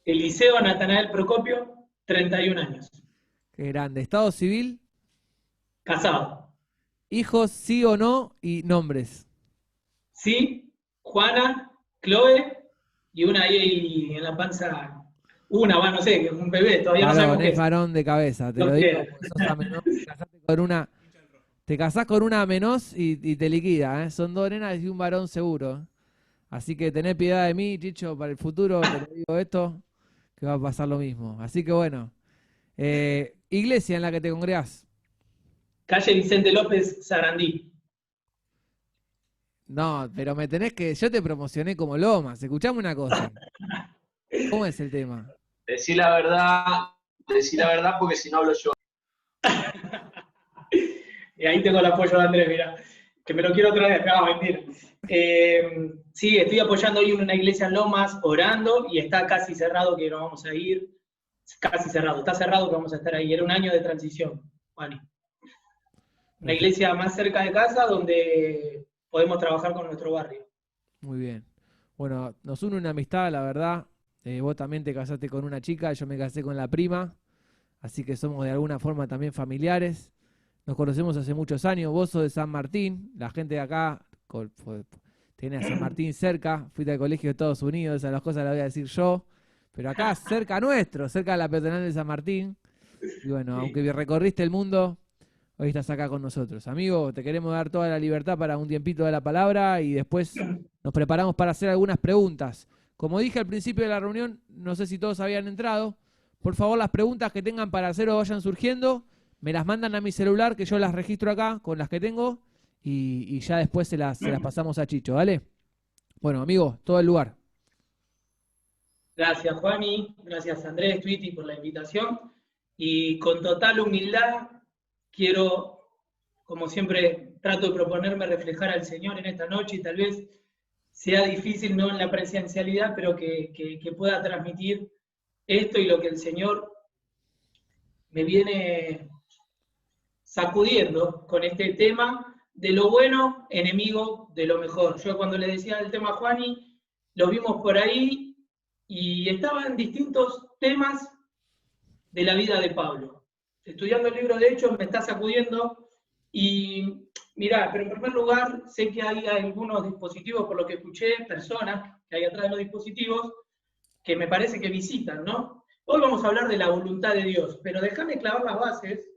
Eliseo Natanael Procopio, 31 años. Qué grande. Estado civil, Casado. hijos, sí o no, y nombres. Sí, Juana, Chloe y una ahí en la panza. Una, va, no sé, que es un bebé, todavía no Varón, sabemos qué es es. varón de cabeza, te Lo lo digo que porque sos amenos, te casás con una menos y te liquida, ¿eh? Son dos nenas y un varón seguro. Así que tené piedad de mí, Chicho, para el futuro, te lo digo esto, que va a pasar lo mismo. Así que bueno, iglesia en la que te congregás. Calle Vicente López, Sarandí. No, pero me tenés que, yo te promocioné como Lomas, escuchame una cosa. ¿Cómo es el tema? Decí la verdad porque si no hablo yo. Y ahí tengo el apoyo de Andrés, mira, que me lo quiero traer. No, mentira. Sí, estoy apoyando hoy en una iglesia en Lomas, orando, y está casi cerrado que nos vamos a ir. Casi cerrado, está cerrado que vamos a estar ahí. Era un año de transición, Juani. Una Perfecto, iglesia más cerca de casa donde podemos trabajar con nuestro barrio. muy bien. Bueno, nos une una amistad, la verdad. Vos también te casaste con una chica, yo me casé con la prima, así que somos de alguna forma también familiares. Nos conocemos hace muchos años, vos sos de San Martín, la gente de acá tiene a San Martín cerca, fuiste al colegio de Estados Unidos, esas las cosas las voy a decir yo, pero acá cerca nuestro, cerca de la peatonal de San Martín, y bueno, Sí. aunque recorriste el mundo, hoy estás acá con nosotros. Amigo, te queremos dar toda la libertad para un tiempito de la palabra y después nos preparamos para hacer algunas preguntas. Como dije al principio de la reunión, no sé si todos habían entrado, por favor las preguntas que tengan para hacer o vayan surgiendo, me las mandan a mi celular que yo las registro acá con las que tengo y ya después se las pasamos a Chicho, ¿vale? Bueno, amigo, todo el lugar. Gracias, Juani. Gracias, Andrés, Twitty, por la invitación. Y con total humildad quiero, como siempre, trato de proponerme reflejar al Señor en esta noche y tal vez sea difícil, no en la presencialidad, pero que pueda transmitir esto y lo que el Señor me viene sacudiendo con este tema de lo bueno, enemigo de lo mejor. Yo cuando le decía el tema a Juani, lo vimos por ahí y estaban distintos temas de la vida de Pablo. Estudiando el libro de Hechos me está sacudiendo y mirá, pero en primer lugar sé que hay algunos dispositivos, por lo que escuché, personas que hay atrás de los dispositivos, que me parece que visitan, ¿no? Hoy vamos a hablar de la voluntad de Dios, pero déjame clavar las bases,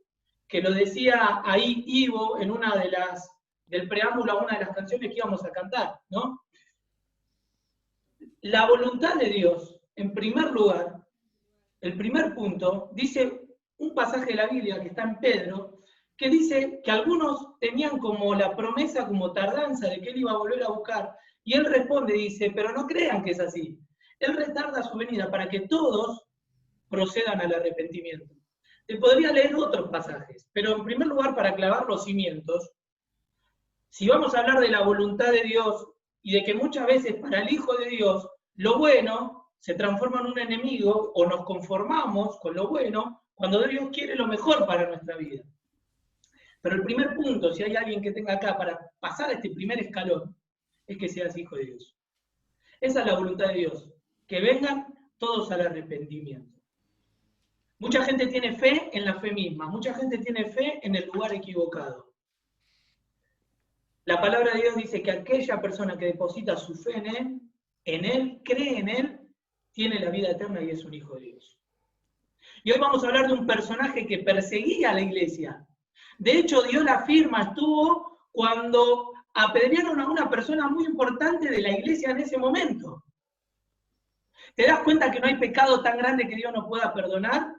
que lo decía ahí Ivo en una de las, del preámbulo a una de las canciones que íbamos a cantar, ¿no? La voluntad de Dios, en primer lugar, el primer punto, dice un pasaje de la Biblia que está en Pedro, que dice que algunos tenían como la promesa, como tardanza de que él iba a volver a buscar, y él responde, dice, pero no crean que es así. Él retarda su venida para que todos procedan al arrepentimiento. Te podría leer otros pasajes, pero en primer lugar, para clavar los cimientos, si vamos a hablar de la voluntad de Dios y de que muchas veces para el Hijo de Dios lo bueno se transforma en un enemigo o nos conformamos con lo bueno cuando Dios quiere lo mejor para nuestra vida. Pero el primer punto, si hay alguien que tenga acá para pasar este primer escalón, es que seas hijo de Dios. Esa es la voluntad de Dios, que vengan todos al arrepentimiento. Mucha gente tiene fe en la fe misma, mucha gente tiene fe en el lugar equivocado. La palabra de Dios dice que aquella persona que deposita su fe en Él, cree en Él, tiene la vida eterna y es un hijo de Dios. Y hoy vamos a hablar de un personaje que perseguía a la iglesia. De hecho, dio la firma, estuvo cuando apedrearon a una persona muy importante de la iglesia en ese momento. ¿Te das cuenta que no hay pecado tan grande que Dios no pueda perdonar?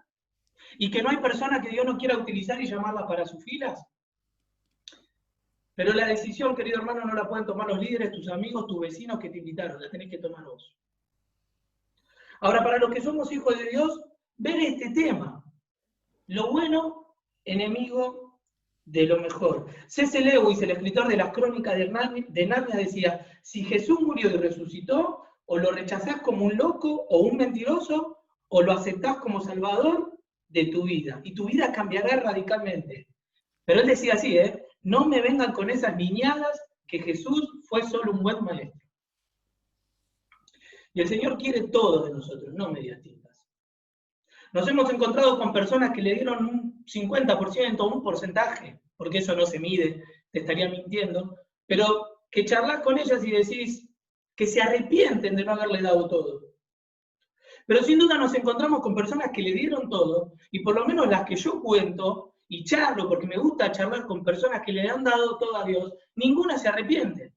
¿Y que no hay persona que Dios no quiera utilizar y llamarla para sus filas? Pero la decisión, querido hermano, no la pueden tomar los líderes, tus amigos, tus vecinos que te invitaron, la tenés que tomar vos. Ahora, para los que somos hijos de Dios, ver este tema. Lo bueno, enemigo de lo mejor. C.S. Lewis, el escritor de las crónicas de Narnia, decía, si Jesús murió y resucitó, o lo rechazás como un loco o un mentiroso, o lo aceptás como salvador de tu vida. Y tu vida cambiará radicalmente. Pero él decía así, no me vengan con esas niñadas que Jesús fue solo un buen maestro. Y el Señor quiere todo de nosotros, no medias tintas. Nos hemos encontrado con personas que le dieron un 50%, un porcentaje, porque eso no se mide, te estaría mintiendo, pero que charlas con ellas y decís que se arrepienten de no haberle dado todo. Pero sin duda nos encontramos con personas que le dieron todo, y por lo menos las que yo cuento y charlo, porque me gusta charlar con personas que le han dado todo a Dios, ninguna se arrepiente.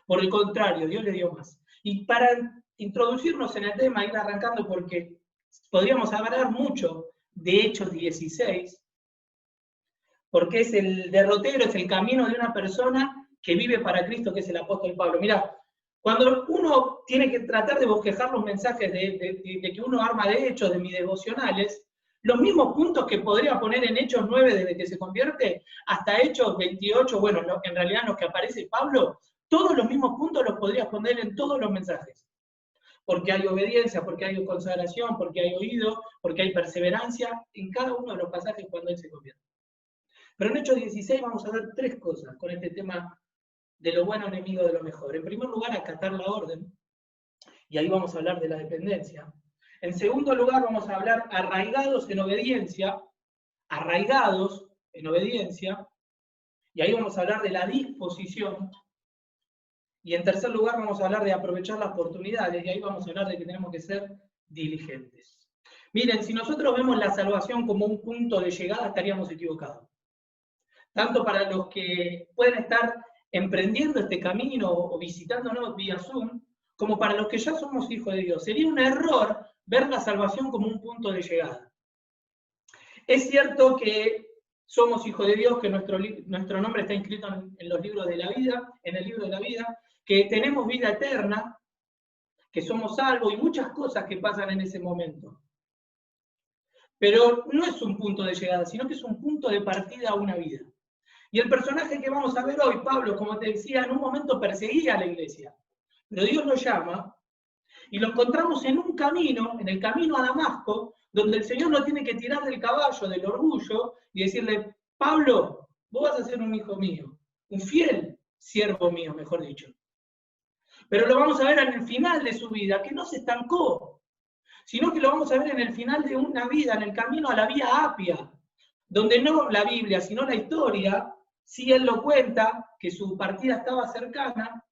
Por el contrario, Dios le dio más. Y para introducirnos en el tema, ir arrancando, porque podríamos hablar mucho de Hechos 16, porque es el derrotero, es el camino de una persona que vive para Cristo, que es el apóstol Pablo. Mirá, cuando uno tiene que tratar de bosquejar los mensajes de que uno arma de Hechos, de mis devocionales, los mismos puntos que podría poner en Hechos 9 desde que se convierte, hasta Hechos 28, bueno, en realidad en los que aparece Pablo, todos los mismos puntos los podrías poner en todos los mensajes. Porque hay obediencia, porque hay consagración, porque hay oído, porque hay perseverancia en cada uno de los pasajes cuando él se convierte. Pero en Hechos 16 vamos a ver tres cosas con este tema de lo bueno enemigo de lo mejor. En primer lugar, acatar la orden, y ahí vamos a hablar de la dependencia. En segundo lugar, vamos a hablar arraigados en obediencia, y ahí vamos a hablar de la disposición. Y en tercer lugar vamos a hablar de aprovechar las oportunidades, y ahí vamos a hablar de que tenemos que ser diligentes. Miren, si nosotros vemos la salvación como un punto de llegada, estaríamos equivocados. Tanto para los que pueden estar emprendiendo este camino o visitándonos vía Zoom, como para los que ya somos hijos de Dios. Sería un error ver la salvación como un punto de llegada. Es cierto que somos hijos de Dios, que nuestro nombre está inscrito en los libros de la vida, en el libro de la vida, que tenemos vida eterna, que somos salvos y muchas cosas que pasan en ese momento. Pero no es un punto de llegada, sino que es un punto de partida a una vida. Y el personaje que vamos a ver hoy, Pablo, como te decía, en un momento perseguía a la iglesia. Pero Dios lo llama y lo encontramos en un camino, en el camino a Damasco, donde el Señor lo tiene que tirar del caballo, del orgullo, y decirle, Pablo, vos vas a ser un hijo mío, un fiel siervo mío, mejor dicho. Pero lo vamos a ver en el final de su vida, que no se estancó, sino que lo vamos a ver en el final de una vida, en el camino a la vía Apia, donde no la Biblia, sino la historia, sí él lo cuenta, que su partida estaba cercana,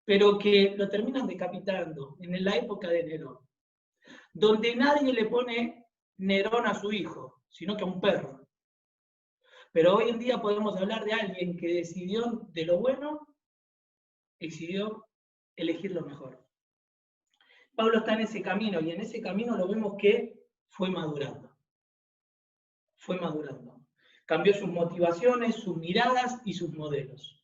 pero que lo terminan decapitando en la época de Nerón, donde nadie le pone Nerón a su hijo, sino que a un perro. Pero hoy en día podemos hablar de alguien que decidió de lo bueno, decidió elegir lo mejor. Pablo está en ese camino, y en ese camino lo vemos que fue madurando. Fue madurando. Cambió sus motivaciones, sus miradas y sus modelos.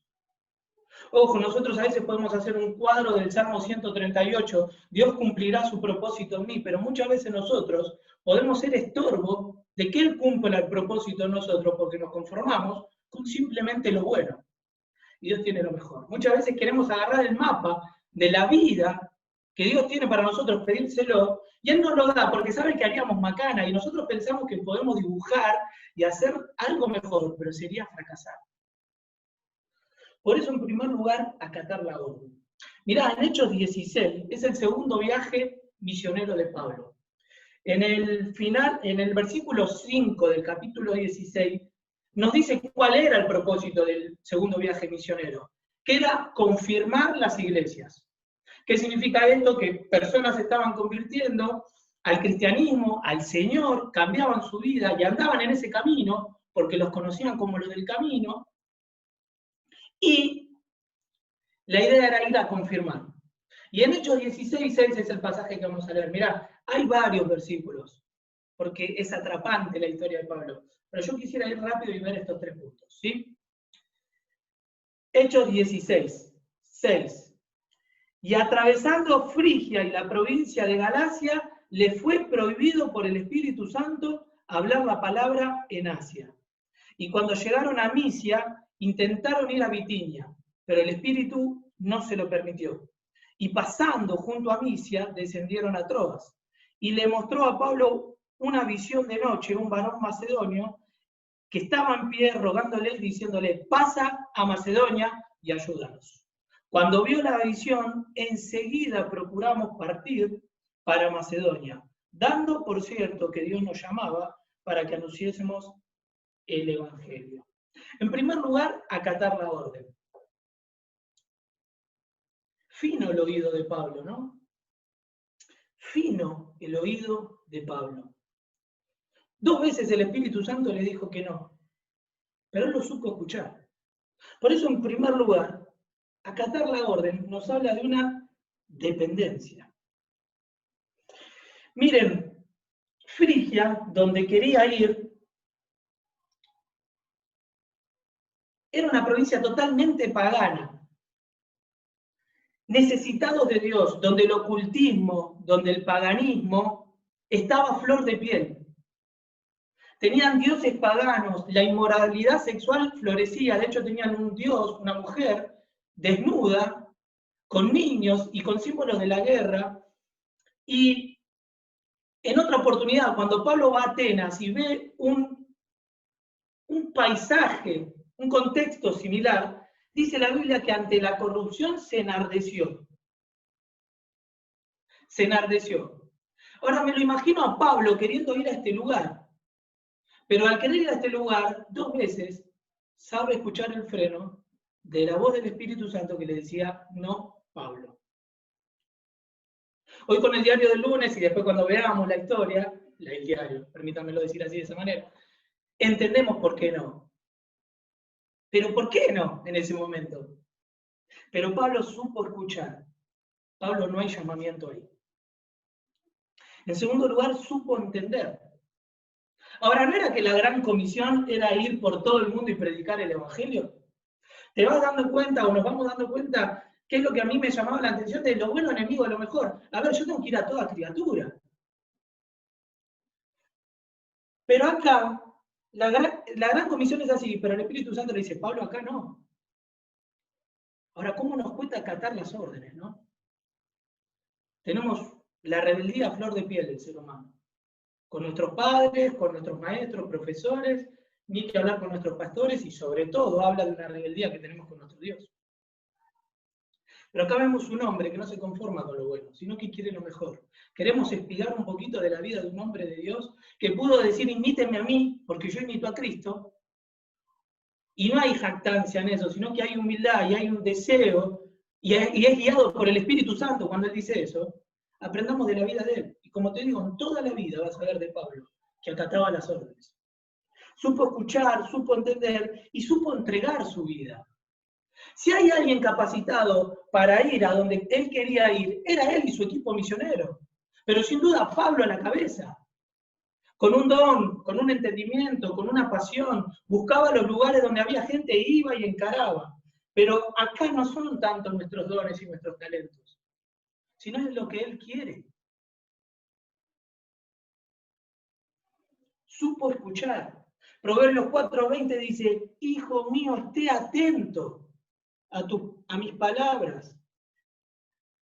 Ojo, nosotros a veces podemos hacer un cuadro del Salmo 138, Dios cumplirá su propósito en mí, pero muchas veces nosotros podemos ser estorbo de que Él cumpla el propósito en nosotros, porque nos conformamos con simplemente lo bueno. Y Dios tiene lo mejor. Muchas veces queremos agarrar el mapa de la vida que Dios tiene para nosotros, pedírselo, y Él nos lo da porque sabe que haríamos macana, y nosotros pensamos que podemos dibujar y hacer algo mejor, pero sería fracasar. Por eso, en primer lugar, acatar la orden. Mirá, en Hechos 16, es el segundo viaje misionero de Pablo. En el final, en el versículo 5 del capítulo 16, nos dice cuál era el propósito del segundo viaje misionero, que era confirmar las iglesias. ¿Qué significa esto? Que personas se estaban convirtiendo al cristianismo, al Señor, cambiaban su vida y andaban en ese camino, porque los conocían como los del camino, y la idea era ir a confirmar. Y en Hechos 16:6 es el pasaje que vamos a leer. Mirá, hay varios versículos, porque es atrapante la historia de Pablo. Pero yo quisiera ir rápido y ver estos tres puntos, ¿sí? Hechos 16:6. Y atravesando Frigia y la provincia de Galacia, le fue prohibido por el Espíritu Santo hablar la palabra en Asia. Y cuando llegaron a Misia, intentaron ir a Bitinia, pero el Espíritu no se lo permitió. Y pasando junto a Misia, descendieron a Troas. Y le mostró a Pablo una visión de noche, un varón macedonio, que estaba en pie rogándole, diciéndole, pasa a Macedonia y ayúdanos. Cuando vio la visión, enseguida procuramos partir para Macedonia, dando por cierto que Dios nos llamaba para que anunciásemos el Evangelio. En primer lugar, acatar la orden. Fino el oído de Pablo, ¿no? Fino el oído de Pablo. 2 veces el Espíritu Santo le dijo que no, pero él lo supo escuchar. Por eso, en primer lugar, acatar la orden nos habla de una dependencia. Miren, Frigia, donde quería ir, era una provincia totalmente pagana, necesitados de Dios, donde el ocultismo, donde el paganismo estaba a flor de piel. Tenían dioses paganos, la inmoralidad sexual florecía, de hecho tenían un dios, una mujer, desnuda, con niños y con símbolos de la guerra. Y en otra oportunidad, cuando Pablo va a Atenas y ve un paisaje, un contexto similar, dice la Biblia que ante la corrupción se enardeció. Se enardeció. Ahora me lo imagino a Pablo queriendo ir a este lugar, pero al querer ir a este lugar, 2 veces sabe escuchar el freno de la voz del Espíritu Santo que le decía, no, Pablo. Hoy con el diario del lunes y después cuando veamos la historia, el diario, permítanmelo decir así de esa manera, entendemos por qué no. Pero ¿por qué no en ese momento? Pero Pablo supo escuchar. Pablo, no hay llamamiento ahí. En segundo lugar, supo entender. Ahora, ¿no era que la gran comisión era ir por todo el mundo y predicar el Evangelio? ¿Te vas dando cuenta o nos vamos dando cuenta qué es lo que a mí me llamaba la atención de lo bueno enemigo de lo mejor? A ver, yo tengo que ir a toda criatura. Pero acá, la gran comisión es así, pero el Espíritu Santo le dice, Pablo, acá no. Ahora, ¿cómo nos cuesta acatar las órdenes, no? Tenemos la rebeldía a flor de piel del ser humano. Con nuestros padres, con nuestros maestros, profesores, ni que hablar con nuestros pastores, y sobre todo habla de una rebeldía que tenemos con nuestro Dios. Pero acá vemos un hombre que no se conforma con lo bueno, sino que quiere lo mejor. Queremos espigar un poquito de la vida de un hombre de Dios que pudo decir, imítenme a mí, porque yo imito a Cristo. Y no hay jactancia en eso, sino que hay humildad y hay un deseo, y es guiado por el Espíritu Santo cuando él dice eso. Aprendamos de la vida de él. Y como te digo, en toda la vida vas a ver de Pablo, que acataba las órdenes. Supo escuchar, supo entender y supo entregar su vida. Si hay alguien capacitado para ir a donde él quería ir, era él y su equipo misionero. Pero sin duda Pablo a la cabeza. Con un don, con un entendimiento, con una pasión, buscaba los lugares donde había gente, iba y encaraba. Pero acá no son tanto nuestros dones y nuestros talentos, sino es lo que él quiere. Supo escuchar. Proverbios 4:20 dice, hijo mío, esté atento a mis palabras.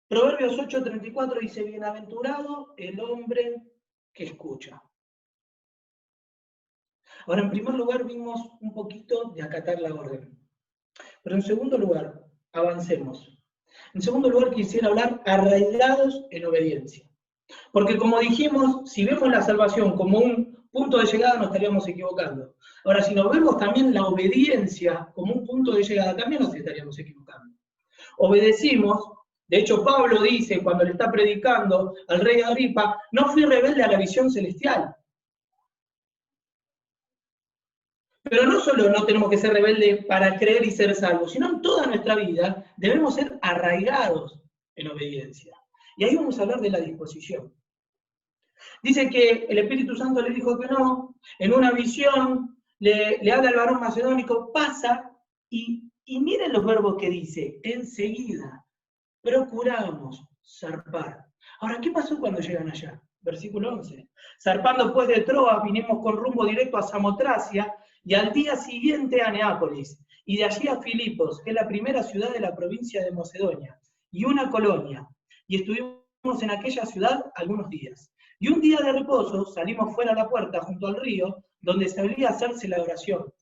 Proverbios 8:34 dice, bienaventurado el hombre que escucha. Ahora, en primer lugar, vimos un poquito de acatar la orden. Pero en segundo lugar, avancemos. En segundo lugar, quisiera hablar arraigados en obediencia. Porque como dijimos, si vemos la salvación como un punto de llegada, nos estaríamos equivocando. Ahora, si nos vemos también la obediencia como un punto de llegada, también nos estaríamos equivocando. Obedecimos, de hecho Pablo dice cuando le está predicando al rey Agripa, no fui rebelde a la visión celestial. Pero no solo no tenemos que ser rebeldes para creer y ser salvos, sino en toda nuestra vida debemos ser arraigados en obediencia. Y ahí vamos a hablar de la disposición. Dice que el Espíritu Santo le dijo que no, en una visión le habla al varón macedónico, pasa, y miren los verbos que dice, enseguida, procuramos zarpar. Ahora, ¿qué pasó cuando llegan allá? Versículo 11. Zarpando pues de Troas, vinimos con rumbo directo a Samotracia, y al día siguiente a Neápolis, y de allí a Filipos, que es la primera ciudad de la provincia de Macedonia, y una colonia, y estuvimos en aquella ciudad algunos días. Y un día de reposo salimos fuera a la puerta junto al río, donde solía hacerse la oración.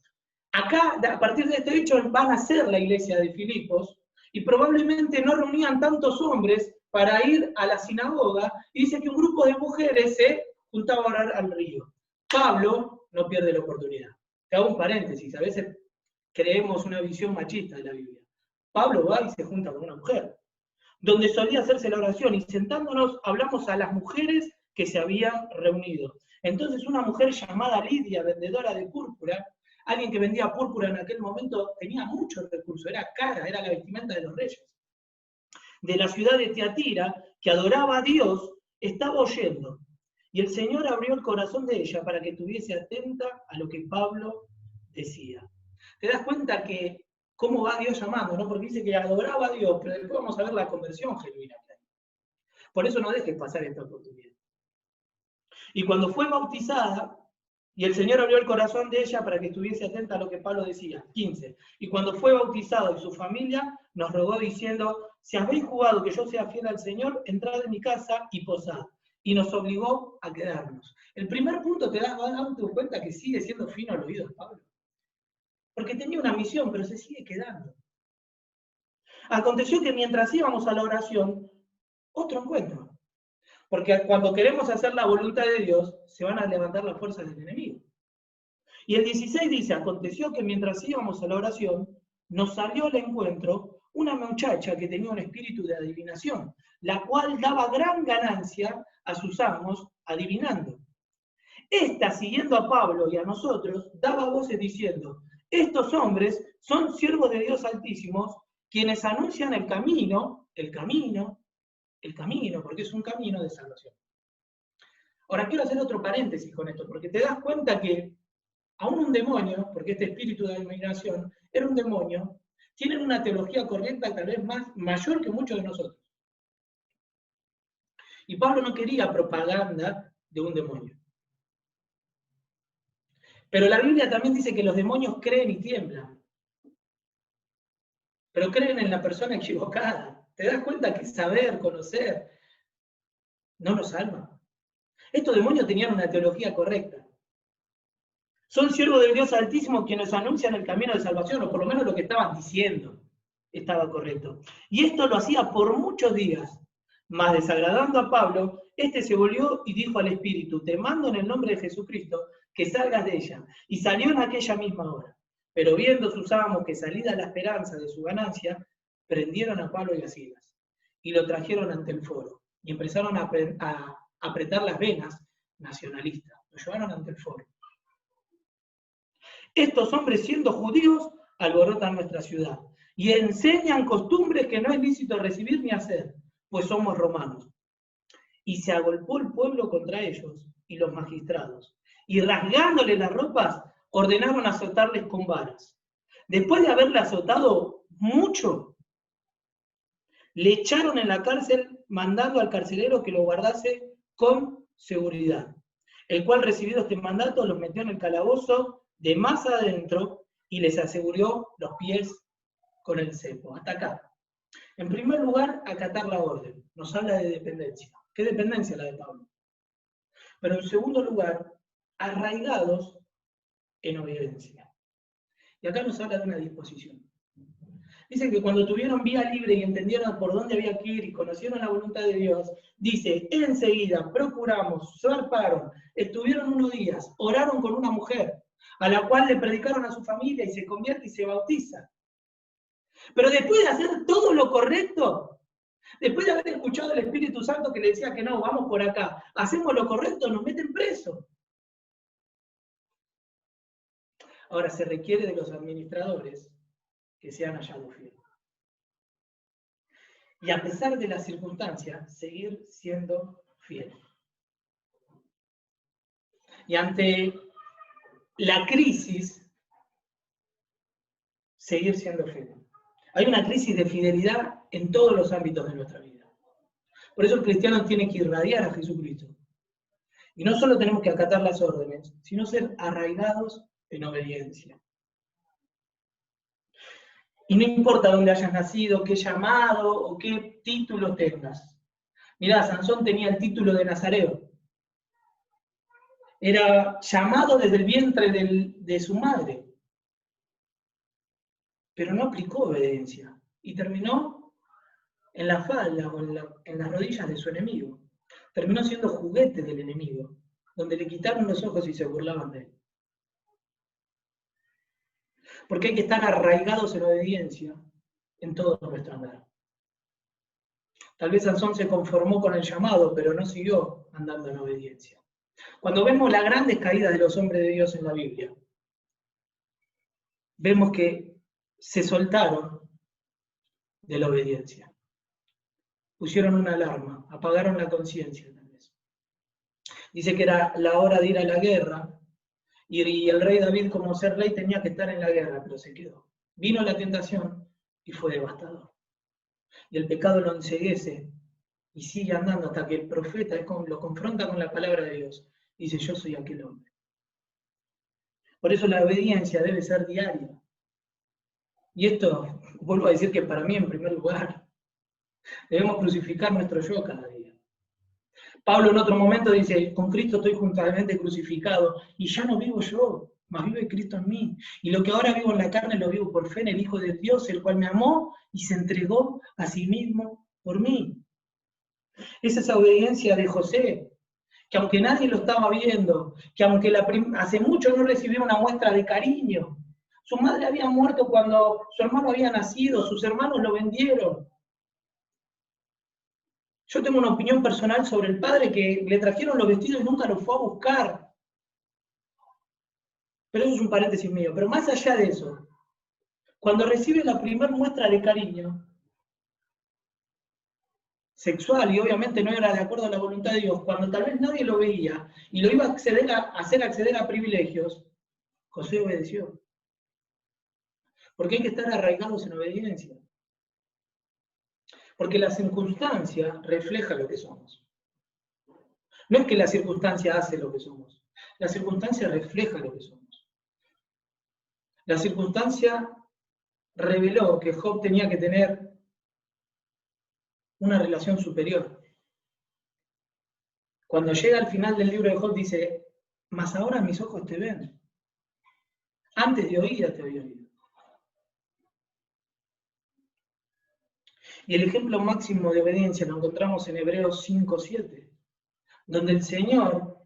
Acá, a partir de este hecho, van a ser la iglesia de Filipos, y probablemente no reunían tantos hombres para ir a la sinagoga, y dice que un grupo de mujeres se juntaba a orar al río. Pablo no pierde la oportunidad. Te hago un paréntesis, a veces creemos una visión machista de la Biblia. Pablo va y se junta con una mujer, donde solía hacerse la oración, y sentándonos hablamos a las mujeres que se habían reunido. Entonces una mujer llamada Lidia, vendedora de púrpura, alguien que vendía púrpura en aquel momento tenía muchos recursos, era cara, era la vestimenta de los reyes, de la ciudad de Tiatira, que adoraba a Dios, estaba oyendo. Y el Señor abrió el corazón de ella para que estuviese atenta a lo que Pablo decía. ¿Te das cuenta que cómo va Dios llamando, ¿no? Porque dice que adoraba a Dios, pero después vamos a ver la conversión genuina. Por eso no dejes pasar esta oportunidad. Y cuando fue bautizada, y el Señor abrió el corazón de ella para que estuviese atenta a lo que Pablo decía. 15. Y cuando fue bautizado y su familia, nos rogó diciendo, si habéis jugado que yo sea fiel al Señor, entrad en mi casa y posad. Y nos obligó a quedarnos. El primer punto te das cuenta que sigue siendo fino al oído de Pablo. Porque tenía una misión, pero se sigue quedando. Aconteció que mientras íbamos a la oración, otro encuentro. Porque cuando queremos hacer la voluntad de Dios, se van a levantar las fuerzas del enemigo. Y el 16 dice, aconteció que mientras íbamos a la oración, nos salió al encuentro una muchacha que tenía un espíritu de adivinación, la cual daba gran ganancia a sus amos adivinando. Esta, siguiendo a Pablo y a nosotros, daba voces diciendo, estos hombres son siervos de Dios altísimos, quienes anuncian el camino, porque es un camino de salvación. Ahora quiero hacer otro paréntesis con esto, porque te das cuenta que aún un demonio, porque este espíritu de adivinación era un demonio, tienen una teología correcta tal vez mayor que muchos de nosotros. Y Pablo no quería propaganda de un demonio. Pero la Biblia también dice que los demonios creen y tiemblan. Pero creen en la persona equivocada. ¿Te das cuenta que saber, conocer, no nos salva? Estos demonios tenían una teología correcta. Son siervos del Dios Altísimo quienes anuncian el camino de salvación, o por lo menos lo que estaban diciendo estaba correcto. Y esto lo hacía por muchos días. Mas desagradando a Pablo, este se volvió y dijo al Espíritu, te mando en el nombre de Jesucristo que salgas de ella. Y salió en aquella misma hora. Pero viendo sus amos que salida la esperanza de su ganancia, prendieron a Pablo y a Silas. Y lo trajeron ante el foro. Y empezaron a apretar las venas nacionalistas. Lo llevaron ante el foro. Estos hombres, siendo judíos, alborotan nuestra ciudad y enseñan costumbres que no es lícito recibir ni hacer, pues somos romanos. Y se agolpó el pueblo contra ellos y los magistrados, y rasgándole las ropas, ordenaron azotarles con varas. Después de haberle azotado mucho, le echaron en la cárcel, mandando al carcelero que lo guardase con seguridad, el cual, recibido este mandato, los metió en el calabozo de más adentro y les aseguró los pies con el cepo. Hasta acá. En primer lugar, acatar la orden. Nos habla de dependencia. ¿Qué dependencia la de Pablo? Pero en segundo lugar, arraigados en obediencia. Y acá nos habla de una disposición. Dice que cuando tuvieron vía libre y entendieron por dónde había que ir y conocieron la voluntad de Dios, dice, enseguida procuramos, zarparon, estuvieron unos días, oraron con una mujer, a la cual le predicaron a su familia y se convierte y se bautiza. Pero después de hacer todo lo correcto, después de haber escuchado al Espíritu Santo que le decía que no, vamos por acá, hacemos lo correcto, nos meten preso. Ahora se requiere de los administradores que sean hallados fieles. Y a pesar de las circunstancias, seguir siendo fieles. Y ante la crisis, seguir siendo fieles. Hay una crisis de fidelidad en todos los ámbitos de nuestra vida. Por eso el cristiano tiene que irradiar a Jesucristo. Y no solo tenemos que acatar las órdenes, sino ser arraigados en obediencia. Y no importa dónde hayas nacido, qué llamado o qué título tengas. Mirá, Sansón tenía el título de nazareo. Era llamado desde el vientre de su madre. Pero no aplicó obediencia. y terminó en la falda o en las rodillas de su enemigo. Terminó siendo juguete del enemigo, donde le quitaron los ojos y se burlaban de él. Porque hay que estar arraigados en obediencia en todo nuestro andar. Tal vez Sansón se conformó con el llamado, pero no siguió andando en obediencia. Cuando vemos las grandes caídas de los hombres de Dios en la Biblia, vemos que se soltaron de la obediencia. Pusieron una alarma, apagaron la conciencia tal vez. Dice que era la hora de ir a la guerra, y el rey David, como ser rey, tenía que estar en la guerra, pero se quedó. Vino la tentación y fue devastador. Y el pecado lo enceguece y sigue andando hasta que el profeta lo confronta con la palabra de Dios. Dice, yo soy aquel hombre. Por eso la obediencia debe ser diaria. Y esto, vuelvo a decir que para mí en primer lugar, debemos crucificar nuestro yo cada día. Pablo en otro momento dice, con Cristo estoy juntamente crucificado, y ya no vivo yo, mas vive Cristo en mí. Y lo que ahora vivo en la carne lo vivo por fe en el Hijo de Dios, el cual me amó y se entregó a sí mismo por mí. Es esa obediencia de José, que aunque nadie lo estaba viendo, que aunque hace mucho no recibió una muestra de cariño, su madre había muerto cuando su hermano había nacido, sus hermanos lo vendieron. Yo tengo una opinión personal sobre el padre que le trajeron los vestidos y nunca los fue a buscar. Pero eso es un paréntesis mío. Pero más allá de eso, cuando recibe la primera muestra de cariño sexual, y obviamente no era de acuerdo a la voluntad de Dios, cuando tal vez nadie lo veía y lo iba a hacer acceder a privilegios, José obedeció. Porque hay que estar arraigados en obediencia. Porque la circunstancia refleja lo que somos. No es que la circunstancia hace lo que somos. La circunstancia refleja lo que somos. La circunstancia reveló que Job tenía que tener una relación superior. Cuando llega al final del libro de Job dice, mas ahora mis ojos te ven. Antes de oír te había oído. Y el ejemplo máximo de obediencia lo encontramos en Hebreos 5:7, donde el Señor,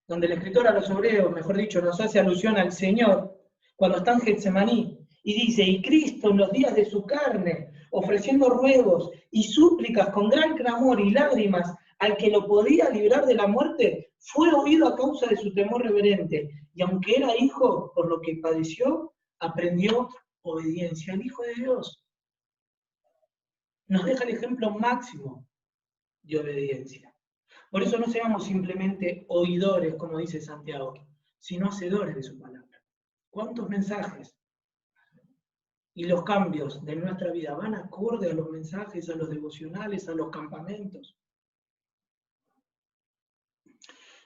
donde el escritor a los hebreos, mejor dicho, nos hace alusión al Señor, cuando está en Getsemaní, y dice, y Cristo en los días de su carne, ofreciendo ruegos y súplicas con gran clamor y lágrimas al que lo podía librar de la muerte, fue oído a causa de su temor reverente, y aunque era hijo, por lo que padeció, aprendió obediencia. El Hijo de Dios nos deja el ejemplo máximo de obediencia. Por eso no seamos simplemente oidores, como dice Santiago, sino hacedores de su palabra. ¿Cuántos mensajes y los cambios de nuestra vida van acorde a los mensajes, a los devocionales, a los campamentos?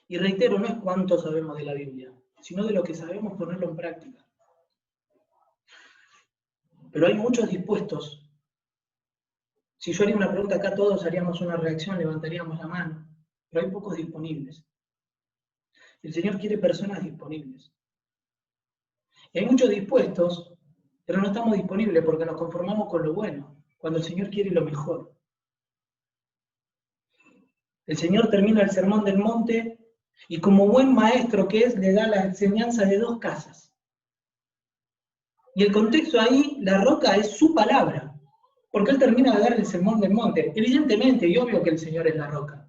Y reitero, no es cuánto sabemos de la Biblia, sino de lo que sabemos ponerlo en práctica. Pero hay muchos dispuestos. Si yo haría una pregunta acá, todos haríamos una reacción, levantaríamos la mano, pero hay pocos disponibles. El Señor quiere personas disponibles. Y hay muchos dispuestos, pero no estamos disponibles porque nos conformamos con lo bueno, cuando el Señor quiere lo mejor. El Señor termina el sermón del monte y como buen maestro que es, le da la enseñanza de 2 casas. Y el contexto ahí, la roca es su palabra. Porque él termina de dar el sermón del monte. Evidentemente y obvio que el Señor es la roca.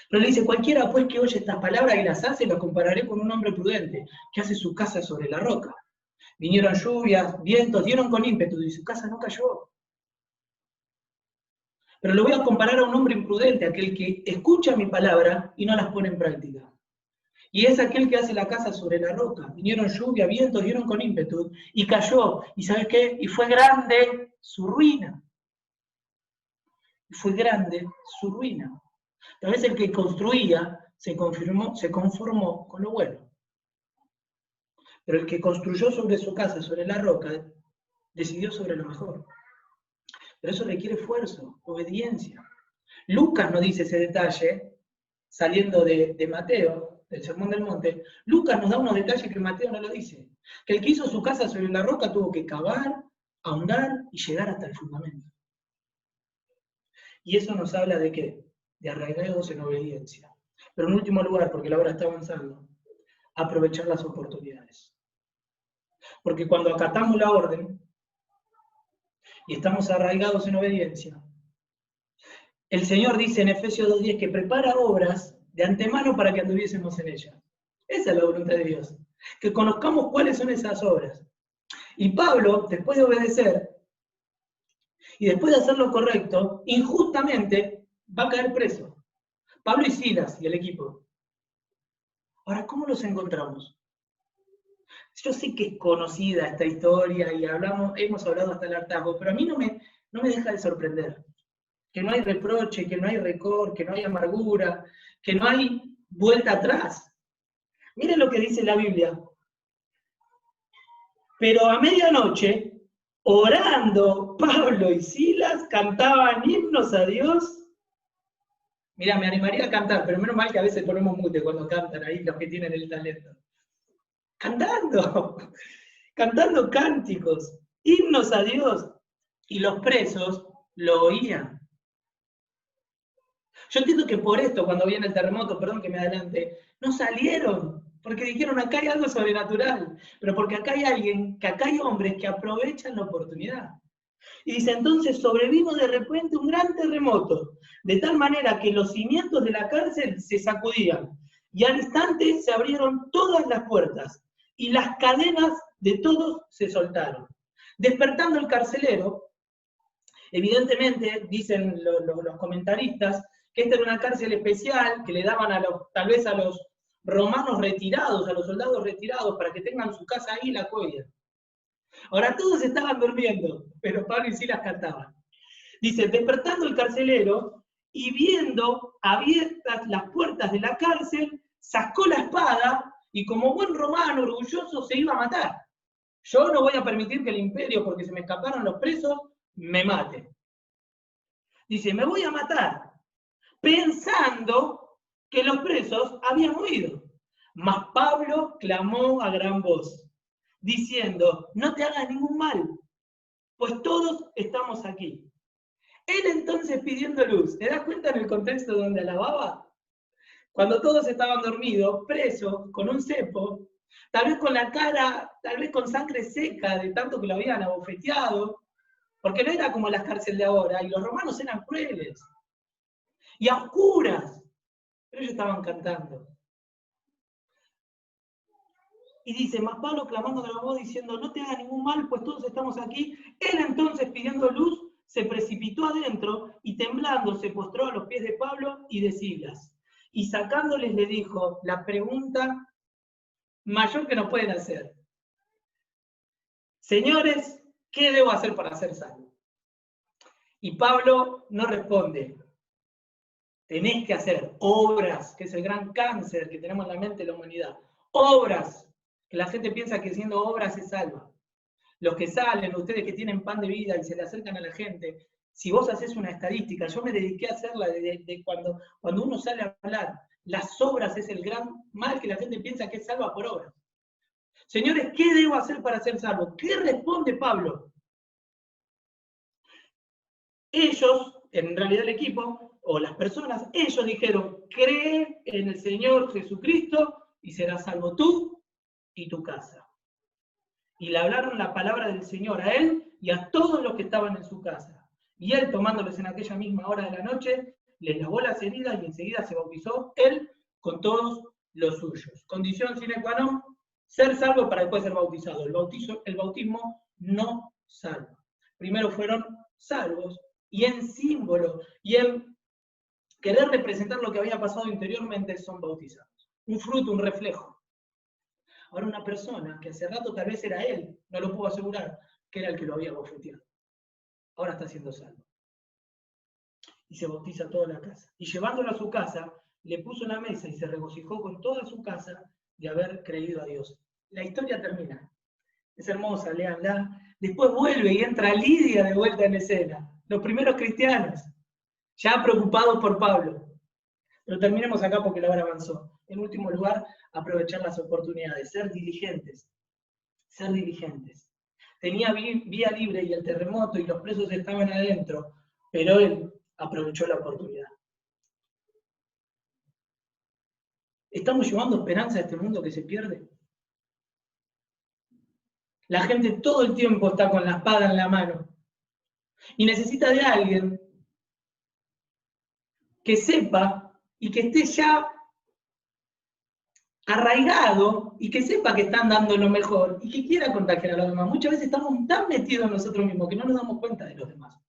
Pero le dice, cualquiera pues que oye estas palabras y las hace, lo compararé con un hombre prudente, que hace su casa sobre la roca. Vinieron lluvias, vientos, dieron con ímpetu, y su casa no cayó. Pero lo voy a comparar a un hombre imprudente, aquel que escucha mi palabra y no las pone en práctica. Y es aquel que hace la casa sobre la roca. Vinieron lluvia, vientos, dieron con ímpetu, y cayó. ¿Y sabes qué? Y fue grande su ruina. Y fue grande su ruina. Tal vez el que construía se conformó con lo bueno. Pero el que construyó sobre su casa, sobre la roca, decidió sobre lo mejor. Pero eso requiere esfuerzo, obediencia. Lucas nos dice ese detalle, saliendo de Mateo, del Sermón del Monte. Lucas nos da unos detalles que Mateo no lo dice. Que el que hizo su casa sobre la roca tuvo que cavar, ahondar y llegar hasta el fundamento. Y eso nos habla de qué? De arraigados en obediencia. Pero en último lugar, porque la hora está avanzando, aprovechar las oportunidades. Porque cuando acatamos la orden y estamos arraigados en obediencia, el Señor dice en Efesios 2:10 que prepara obras de antemano para que anduviésemos en ellas. Esa es la voluntad de Dios. Que conozcamos cuáles son esas obras. Y Pablo, después de obedecer y después de hacer lo correcto, injustamente va a caer preso. Pablo y Silas y el equipo. Ahora, ¿cómo los encontramos? Yo sé que es conocida esta historia y hemos hablado hasta el hartazgo, pero a mí no me deja de sorprender. Que no hay reproche, que no hay rencor, que no hay amargura, que no hay vuelta atrás. Miren lo que dice la Biblia. Pero a medianoche, orando, Pablo y Silas cantaban himnos a Dios. Mira, me animaría a cantar, pero menos mal que a veces ponemos mute cuando cantan ahí los que tienen el talento. Cantando cánticos, himnos a Dios. Y los presos lo oían. Yo entiendo que por esto, cuando viene el terremoto, perdón que me adelante, no salieron, porque dijeron acá hay algo sobrenatural, pero porque acá hay hombres que aprovechan la oportunidad. Y dice, entonces sobrevino de repente un gran terremoto, de tal manera que los cimientos de la cárcel se sacudían, y al instante se abrieron todas las puertas, y las cadenas de todos se soltaron. Despertando el carcelero, evidentemente, dicen los comentaristas, que esta era una cárcel especial que le daban tal vez a los romanos retirados, a los soldados retirados, para que tengan su casa ahí y la cuiden. Ahora todos estaban durmiendo, pero Pablo y Silas cantaban. Dice, despertando el carcelero y viendo abiertas las puertas de la cárcel, sacó la espada y como buen romano orgulloso se iba a matar. Yo no voy a permitir que el imperio, porque se me escaparon los presos, me mate. Dice, me voy a matar, pensando que los presos habían huido. Mas Pablo clamó a gran voz, diciendo, no te hagas ningún mal, pues todos estamos aquí. Él entonces pidiendo luz, ¿te das cuenta en el contexto donde alababa? Cuando todos estaban dormidos, presos, con un cepo, tal vez con la cara, tal vez con sangre seca de tanto que lo habían abofeteado, porque no era como las cárceles de ahora, y los romanos eran crueles, y a oscuras, pero ellos estaban cantando. Y dice, mas Pablo clamando a la voz diciendo, no te hagas ningún mal, pues todos estamos aquí. Él entonces pidiendo luz, se precipitó adentro y temblando se postró a los pies de Pablo y de Silas. Y sacándoles le dijo la pregunta mayor que nos pueden hacer. Señores, ¿qué debo hacer para ser salvo? Y Pablo no responde. Tenés que hacer obras, que es el gran cáncer que tenemos en la mente de la humanidad. Obras. Que la gente piensa que siendo obras se salva. Los que salen, ustedes que tienen pan de vida y se le acercan a la gente, si vos haces una estadística, yo me dediqué a hacerla de cuando uno sale a hablar, las obras es el gran mal que la gente piensa que es salva por obras. Señores, ¿qué debo hacer para ser salvo? ¿Qué responde Pablo? Ellos, en realidad el equipo, o las personas, ellos dijeron, cree en el Señor Jesucristo y serás salvo tú y tu casa. Y le hablaron la palabra del Señor a él y a todos los que estaban en su casa. Y él, tomándoles en aquella misma hora de la noche, les lavó las heridas y enseguida se bautizó él con todos los suyos. Condición sine qua non, ser salvo para después ser bautizado. El bautismo no salva. Primero fueron salvos y en símbolo y en querer representar lo que había pasado interiormente son bautizados. Un fruto, un reflejo. Ahora una persona que hace rato tal vez era él, no lo puedo asegurar, que era el que lo había bofeteado. Ahora está siendo salvo. Y se bautiza toda la casa. Y llevándolo a su casa, le puso una mesa y se regocijó con toda su casa de haber creído a Dios. La historia termina. Es hermosa, léanla. Después vuelve y entra Lidia de vuelta en escena. Los primeros cristianos, ya preocupados por Pablo. Pero terminemos acá porque la hora avanzó. En último lugar, aprovechar las oportunidades, ser diligentes. Ser diligentes. tenía vía libre y el terremoto y los presos estaban adentro, pero él aprovechó la oportunidad. ¿Estamos llevando esperanza a este mundo que se pierde? La gente todo el tiempo está con la espada en la mano y necesita de alguien que sepa y que esté ya arraigado y que sepa que están dando lo mejor y que quiera contagiar a los demás. Muchas veces estamos tan metidos en nosotros mismos que no nos damos cuenta de los demás.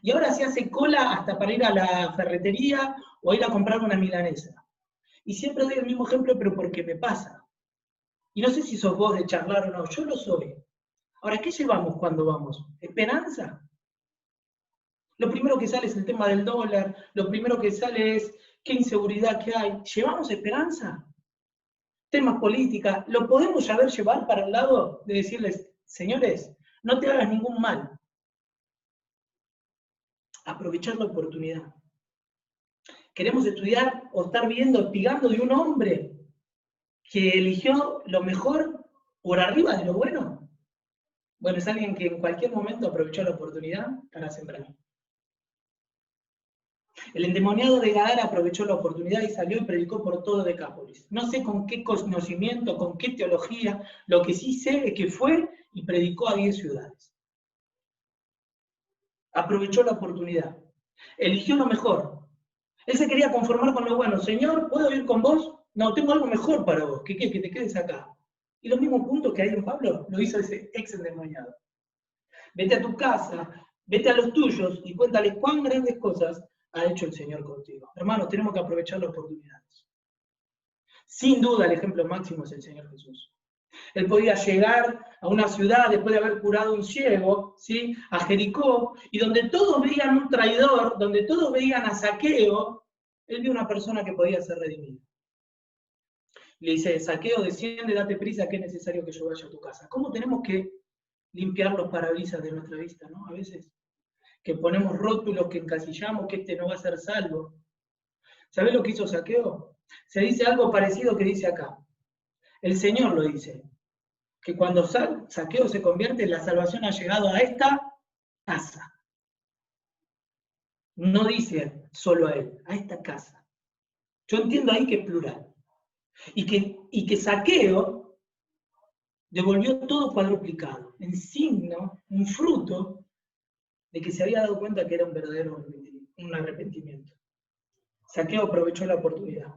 Y ahora se hace cola hasta para ir a la ferretería o ir a comprar una milanesa. Y siempre doy el mismo ejemplo, pero porque me pasa. Y no sé si sos vos de charlar o no, yo lo soy. Ahora, ¿qué llevamos cuando vamos? ¿Esperanza? Lo primero que sale es el tema del dólar, lo primero que sale es qué inseguridad que hay. ¿Llevamos esperanza? Temas políticas, ¿lo podemos saber llevar para el lado de decirles, señores, no te hagas ningún mal? Aprovechar la oportunidad. ¿Queremos estudiar o estar viendo, espigando de un hombre que eligió lo mejor por arriba de lo bueno? Bueno, es alguien que en cualquier momento aprovechó la oportunidad para sembrar. El endemoniado de Gadara aprovechó la oportunidad y salió y predicó por todo Decápolis. No sé con qué conocimiento, con qué teología, lo que sí sé es que fue y predicó a 10 ciudades. Aprovechó la oportunidad. Eligió lo mejor. Él se quería conformar con lo bueno. Señor, ¿puedo ir con vos? No, tengo algo mejor para vos. ¿Qué? Que te quedes acá. Y los mismos puntos que hay en Pablo lo hizo ese ex endemoniado. Vete a tu casa, vete a los tuyos y cuéntales cuán grandes cosas ha hecho el Señor contigo. Hermanos, tenemos que aprovechar las oportunidades. Sin duda, el ejemplo máximo es el Señor Jesús. Él podía llegar a una ciudad después de haber curado a un ciego, ¿sí? A Jericó, y donde todos veían un traidor, donde todos veían a Zaqueo, él vio una persona que podía ser redimida. Le dice, Zaqueo, desciende, date prisa, que es necesario que yo vaya a tu casa. ¿Cómo tenemos que limpiar los parabrisas de nuestra vista, ¿no? A veces que ponemos rótulos, que encasillamos, que este no va a ser salvo. ¿Sabés lo que hizo Zaqueo? Se dice algo parecido que dice acá. El Señor lo dice, que cuando Zaqueo se convierte, la salvación ha llegado a esta casa. No dice solo a él, a esta casa. Yo entiendo ahí que es plural. Y que Zaqueo devolvió todo cuadruplicado, en signo, un fruto de que se había dado cuenta que era un verdadero arrepentimiento. Zaqueo aprovechó la oportunidad.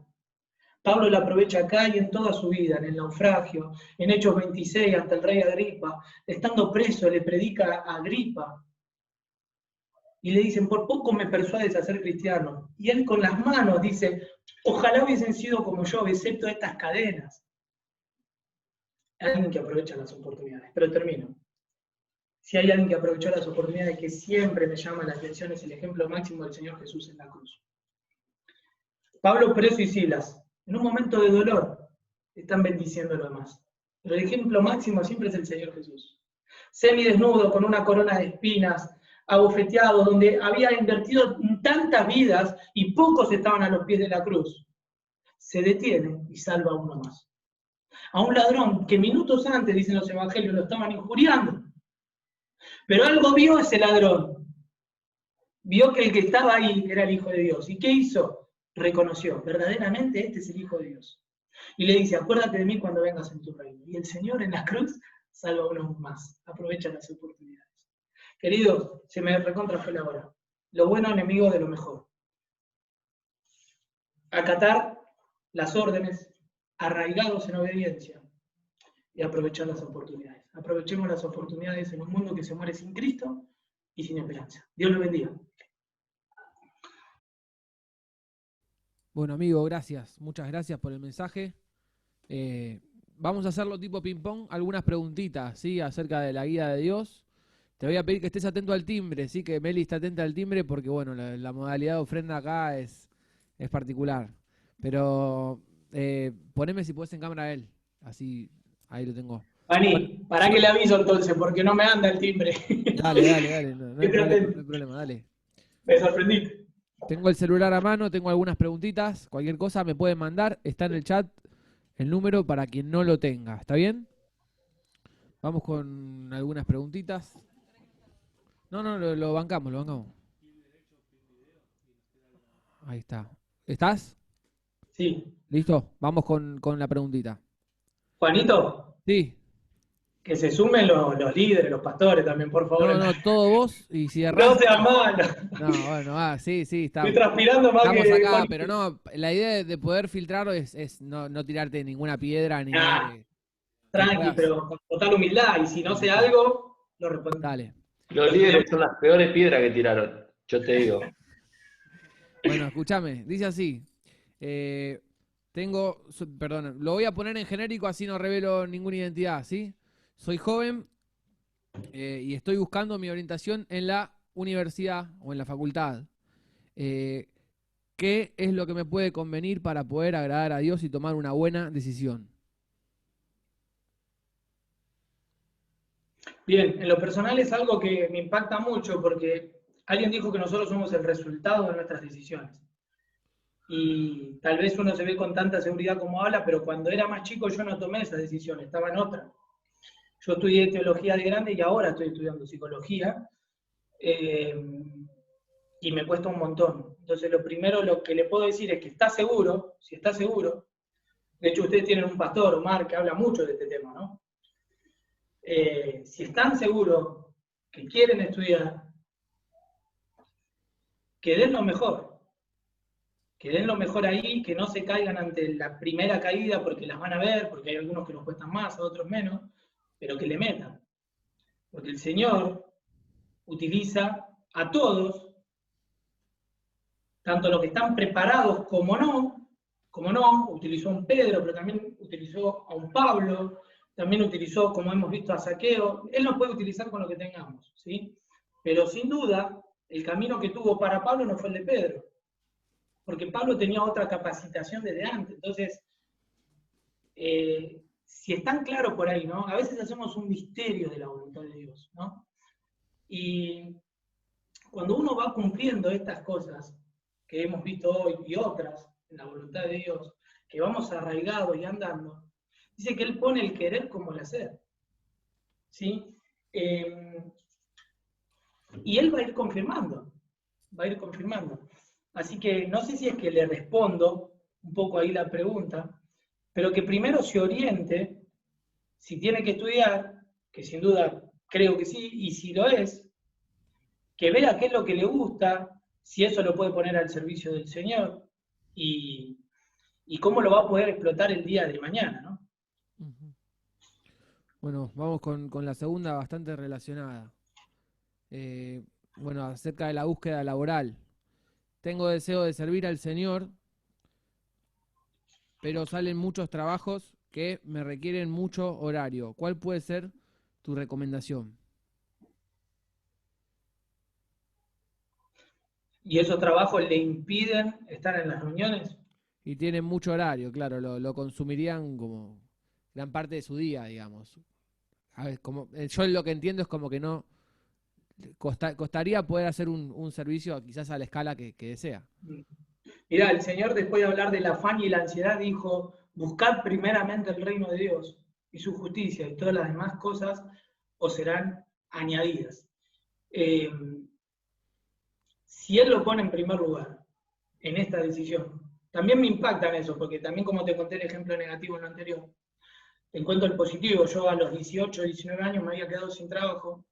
Pablo la aprovecha acá y en toda su vida, en el naufragio, en Hechos 26, ante el rey Agripa, estando preso, le predica a Agripa. Y le dicen, por poco me persuades a ser cristiano. Y él con las manos dice, ojalá hubiesen sido como yo, excepto estas cadenas. Alguien que aprovecha las oportunidades. Pero termino. Si hay alguien que aprovechó las oportunidades que siempre me llama la atención, es el ejemplo máximo del Señor Jesús en la cruz. Pablo preso y Silas, en un momento de dolor, están bendiciendo a los demás. Pero el ejemplo máximo siempre es el Señor Jesús. Semidesnudo, con una corona de espinas, abofeteado, donde había invertido tantas vidas y pocos estaban a los pies de la cruz. Se detiene y salva a uno más. A un ladrón que minutos antes, dicen los evangelios, lo estaban injuriando. Pero algo vio ese ladrón. Vio que el que estaba ahí era el Hijo de Dios. ¿Y qué hizo? Reconoció, verdaderamente este es el Hijo de Dios. Y le dice, acuérdate de mí cuando vengas en tu reino. Y el Señor en la cruz salva a uno más. Aprovecha las oportunidades. Queridos, se me recontra fue la hora. Lo bueno enemigo de lo mejor. Acatar las órdenes, arraigados en obediencia, y aprovechar las oportunidades. Aprovechemos las oportunidades en un mundo que se muere sin Cristo y sin esperanza. Dios lo bendiga. Bueno, amigo, gracias. Muchas gracias por el mensaje. Vamos a hacerlo tipo ping-pong, algunas preguntitas, ¿sí? Acerca de la guía de Dios. Te voy a pedir que estés atento al timbre, ¿sí? Que Meli esté atenta al timbre porque, bueno, la modalidad de ofrenda acá es particular. Pero poneme si podés en cámara a él. Así, ahí lo tengo. Pani, para que le aviso entonces, porque no me anda el timbre. Dale. No hay problema, dale. Me sorprendiste. Tengo el celular a mano, tengo algunas preguntitas. Cualquier cosa me pueden mandar. Está en el chat el número para quien no lo tenga. ¿Está bien? Vamos con algunas preguntitas. No, lo bancamos, lo bancamos. Ahí está. ¿Estás? Sí. ¿Listo? Vamos con la preguntita. Juanito, Sí. que se sumen los líderes, los pastores también, por favor. No, todo vos. Y si No errás. seas malo. No, bueno, sí, Estoy transpirando más estamos que acá, pero Juanito. no, la idea de poder filtrarlo es no tirarte ninguna piedra ni nada Ah, que tranqui, puedas. pero con total humildad. Y si no sé Sí. algo, lo respondo. Dale. Los líderes son las peores piedras que tiraron, yo te digo. Bueno, escúchame, dice así. Perdón, lo voy a poner en genérico así no revelo ninguna identidad, ¿sí? Soy joven y estoy buscando mi orientación en la universidad o en la facultad. ¿Qué es lo que me puede convenir para poder agradar a Dios y tomar una buena decisión? Bien, en lo personal es algo que me impacta mucho porque alguien dijo que nosotros somos el resultado de nuestras decisiones. Y tal vez uno se ve con tanta seguridad como habla, pero cuando era más chico yo no tomé esa decisión, estaba en otra. Yo estudié teología de grande y ahora estoy estudiando psicología y me cuesta un montón. Entonces lo primero lo que le puedo decir es que está seguro, si está seguro, de hecho ustedes tienen un pastor, Omar, que habla mucho de este tema, ¿no? Si están seguros que quieren estudiar, que den lo mejor. Que den lo mejor ahí, que no se caigan ante la primera caída porque las van a ver, porque hay algunos que nos cuestan más, a otros menos, pero que le metan. Porque el Señor utiliza a todos, tanto los que están preparados como no, utilizó a un Pedro, pero también utilizó a un Pablo, también utilizó, como hemos visto, a Zaqueo. Él nos puede utilizar con lo que tengamos, ¿sí? Pero sin duda, el camino que tuvo para Pablo no fue el de Pedro, porque Pablo tenía otra capacitación desde antes. Entonces, si están claros por ahí, ¿no? A veces hacemos un misterio de la voluntad de Dios, ¿no? Y cuando uno va cumpliendo estas cosas que hemos visto hoy y otras en la voluntad de Dios, que vamos arraigados y andando, dice que Él pone el querer como el hacer, ¿sí? Y Él va a ir confirmando, va a ir confirmando. Así que no sé si es que le respondo un poco ahí la pregunta, pero que primero se oriente, si tiene que estudiar, que sin duda creo que sí, y si lo es, que vea qué es lo que le gusta, si eso lo puede poner al servicio del Señor, y cómo lo va a poder explotar el día de mañana, ¿no? Bueno, vamos con la segunda bastante relacionada. Bueno, acerca de la búsqueda laboral. Tengo deseo de servir al Señor, pero salen muchos trabajos que me requieren mucho horario. ¿Cuál puede ser tu recomendación? ¿Y esos trabajos le impiden estar en las reuniones? Y tienen mucho horario, claro, lo consumirían como gran parte de su día, digamos. A ver, yo lo que entiendo es como que no costaría poder hacer un servicio quizás a la escala que desea. Mirá, el Señor, después de hablar del afán y la ansiedad, dijo: buscad primeramente el reino de Dios y su justicia, y todas las demás cosas os serán añadidas. Si Él lo pone en primer lugar en esta decisión, también me impacta en eso, porque también, como te conté el ejemplo negativo en lo anterior, te encuentro el positivo. Yo a los 18, 19 años me había quedado sin trabajo,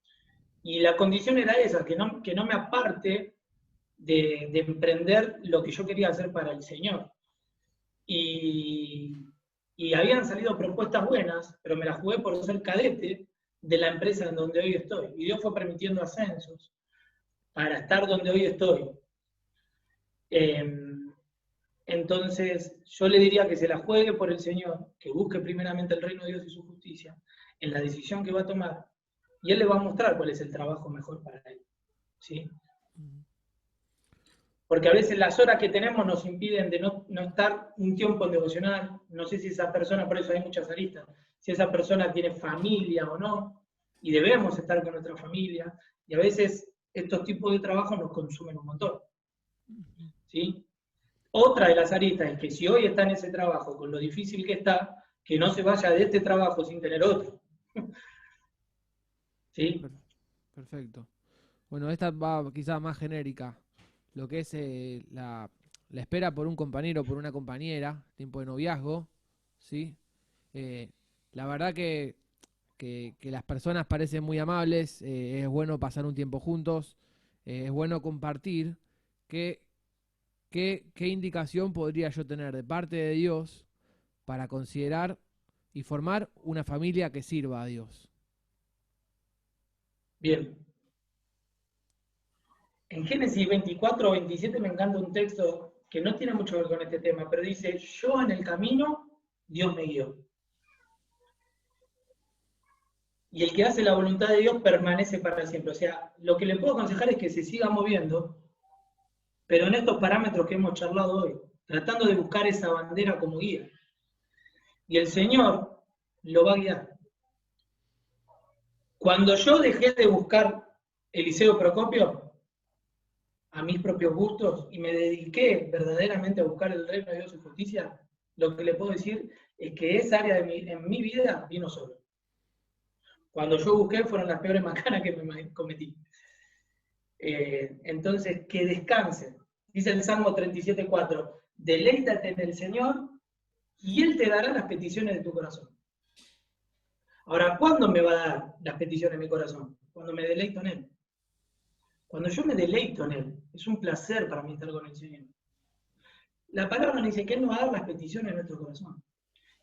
y la condición era esa, que no me aparte de emprender lo que yo quería hacer para el Señor. Y habían salido propuestas buenas, pero me las jugué por ser cadete de la empresa en donde hoy estoy. Y Dios fue permitiendo ascensos para estar donde hoy estoy. Entonces, yo le diría que se la juegue por el Señor, que busque primeramente el reino de Dios y su justicia en la decisión que va a tomar, y Él le va a mostrar cuál es el trabajo mejor para él, ¿sí? Porque a veces las horas que tenemos nos impiden de no estar un tiempo en devocional. No sé si esa persona, por eso hay muchas aristas, si esa persona tiene familia o no, y debemos estar con nuestra familia, y a veces estos tipos de trabajos nos consumen un montón, ¿sí? Otra de las aristas es que si hoy está en ese trabajo, con lo difícil que está, que no se vaya de este trabajo sin tener otro. ¿Sí? Perfecto. Bueno, esta va quizás más genérica. Lo que es la espera por un compañero o por una compañera, tiempo de noviazgo, ¿sí? Eh, la verdad que las personas parecen muy amables, es bueno pasar un tiempo juntos, es bueno compartir. ¿Qué, qué indicación podría yo tener de parte de Dios para considerar y formar una familia que sirva a Dios? Bien. En Génesis 24 o 27 me encanta un texto que no tiene mucho que ver con este tema, pero dice, yo en el camino, Dios me guió. Y el que hace la voluntad de Dios permanece para siempre. O sea, lo que le puedo aconsejar es que se siga moviendo, pero en estos parámetros que hemos charlado hoy, tratando de buscar esa bandera como guía. Y el Señor lo va a guiar. Cuando yo dejé de buscar Eliseo Procopio, a mis propios gustos, y me dediqué verdaderamente a buscar el reino de Dios y justicia, lo que le puedo decir es que esa área en mi vida vino solo. Cuando yo busqué fueron las peores macanas que me cometí. Entonces, que descansen. Dice el Salmo 37:4, deleítate en el Señor y Él te dará las peticiones de tu corazón. Ahora, ¿cuándo me va a dar las peticiones de mi corazón? Cuando me deleito en Él. Cuando yo me deleito en Él, es un placer para mí estar con el Señor. La palabra nos dice que Él nos va a dar las peticiones de nuestro corazón.